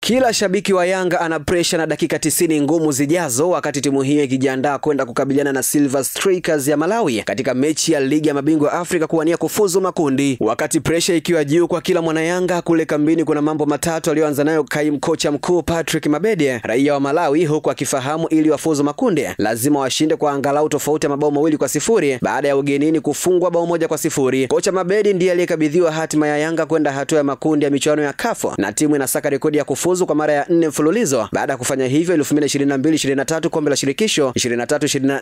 Kila shabiki wa Yanga ana pressure na dakika 90 ngumu zijazo wakati timu hiyo ikijiandaa kwenda kukabiliana na Silver Strikers ya Malawi katika mechi ya Ligi ya Mabingwa Afrika kuwania kufuzu makundi. Wakati pressure ikiwa juu kwa kila mwana Yanga, kule kambini kuna mambo matatu aliyoanza nayo kaimu kocha mkuu Patrick Mabedi, raia wa Malawi, huku akifahamu ili wafuzu makundi lazima washinde kwa angalau tofauti ya mabao 2-0 baada ya ugenini kufungwa bao 1-0. Kocha Mabedi ndiye aliyekabidhiwa hatima ya Yanga kwenda hatua ya makundi ya michuano ya CAF, na timu inasaka rekodi ya kufuzu kwa mara ya 4 mfululizo baada ya kufanya hivyo 2022-23 kombe la shirikisho, 23-24 na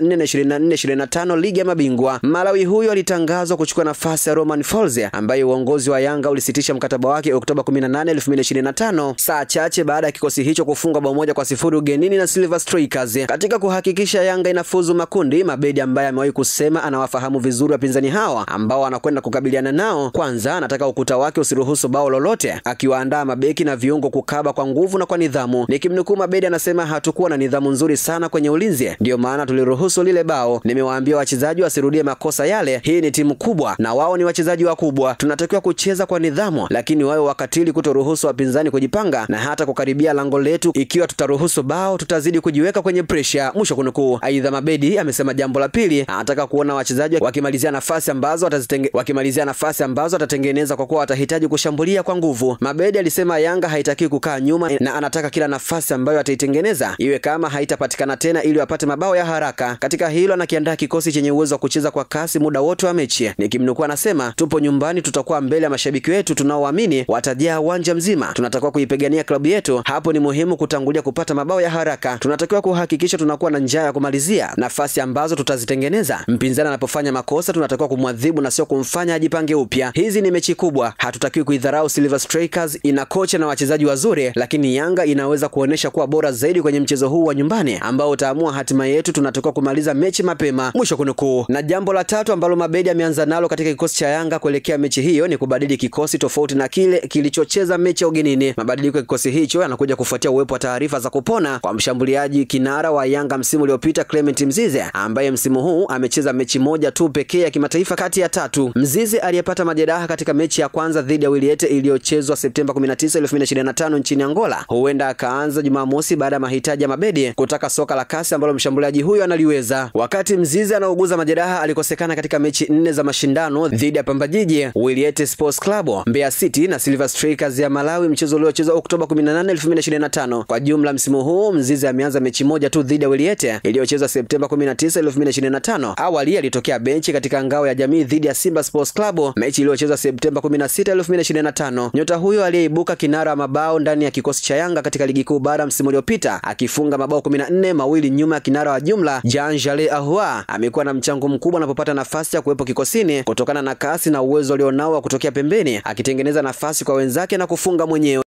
24-25 ligi ya mabingwa. Malawi huyo alitangazwa kuchukua nafasi ya Romain Folz ambaye uongozi wa Yanga ulisitisha mkataba wake Oktoba 18, 2025, saa chache baada ya kikosi hicho kufunga bao 1-0 ugenini na Silver Strikers. Katika kuhakikisha Yanga inafuzu makundi, Mabedi ambaye amewahi kusema anawafahamu vizuri wapinzani hawa ambao anakwenda kukabiliana nao, kwanza anataka ukuta wake usiruhusu bao lolote, akiwaandaa mabeki na viungo kukaba kwa nguvu na kwa nidhamu. Nikimnukuu Mabedi anasema, hatukuwa na nidhamu nzuri sana kwenye ulinzi, ndio maana tuliruhusu lile bao. Nimewaambia wachezaji wasirudie makosa yale, hii ni timu kubwa na wao ni wachezaji wakubwa, tunatakiwa kucheza kwa nidhamu, lakini wao wakatili kutoruhusu wapinzani kujipanga na hata kukaribia lango letu. Ikiwa tutaruhusu bao tutazidi kujiweka kwenye pressure, mwisho kunukuu. Aidha, Mabedi amesema jambo la pili, anataka kuona wachezaji wakimalizia nafasi ambazo watatengeneza kwa kuwa watahitaji kushambulia kwa nguvu. Mabedi alisema Yanga haitaki kukaa nyuma na anataka kila nafasi ambayo ataitengeneza iwe kama haitapatikana tena ili wapate mabao ya haraka. Katika hilo anakiandaa kikosi chenye uwezo wa kucheza kwa kasi muda wote wa mechi. Nikimnukuu anasema, tupo nyumbani, tutakuwa mbele ya mashabiki wetu tunaoamini watajaa uwanja mzima. Tunatakiwa kuipigania klabu yetu, hapo ni muhimu kutangulia kupata mabao ya haraka. Tunatakiwa kuhakikisha tunakuwa na njaa ya kumalizia nafasi ambazo tutazitengeneza. Mpinzani anapofanya makosa tunatakiwa kumwadhibu na sio kumfanya ajipange upya. Hizi ni mechi kubwa, hatutakiwi kuidharau. Silver Strikers ina kocha na wachezaji wazuri, lakini Yanga inaweza kuonesha kuwa bora zaidi kwenye mchezo huu wa nyumbani ambao utaamua hatima yetu. Tunatakiwa kumaliza mechi mapema, mwisho kunukuu. Na jambo la tatu ambalo Mabedi ameanza nalo katika kikosi cha Yanga kuelekea mechi hiyo ni kubadili kikosi tofauti na kile kilichocheza mechi ya ugenini. Mabadiliko ya kikosi hicho yanakuja kufuatia uwepo wa taarifa za kupona kwa mshambuliaji kinara wa Yanga msimu uliopita Clement Mzize, ambaye msimu huu amecheza mechi moja tu pekee ya kimataifa kati ya 3. Mzize aliyepata majeraha katika mechi ya kwanza dhidi ya Wiliete iliyochezwa Septemba 19, 2025 nchini Angola, huenda akaanza Jumamosi baada ya mahitaji ya Mabedi kutaka soka la kasi ambalo mshambuliaji huyo analiweza. Wakati Mzize anauguza majeraha, alikosekana katika mechi 4 za mashindano dhidi ya Pamba Jiji, Wiliete Sports Club, Mbeya City na Silver Strikers ya Malawi, mchezo uliochezwa Oktoba 18, 2025. Kwa jumla msimu huu Mzize ameanza mechi moja tu dhidi ya Wiliete iliyochezwa Septemba 19, 2025. Awali alitokea benchi katika ngao ya jamii dhidi ya Simba Sports Club, mechi iliyochezwa Septemba 16, 2025. Nyota huyo aliyeibuka kinara mabao ndani ya kikosi cha Yanga katika ligi kuu bara msimu uliopita akifunga mabao 14, mawili nyuma ya kinara wa jumla Jean Jale Ahoua, amekuwa na mchango mkubwa anapopata nafasi ya kuwepo kikosini kutokana na kasi na uwezo alionao wa kutokea pembeni akitengeneza nafasi kwa wenzake na kufunga mwenyewe.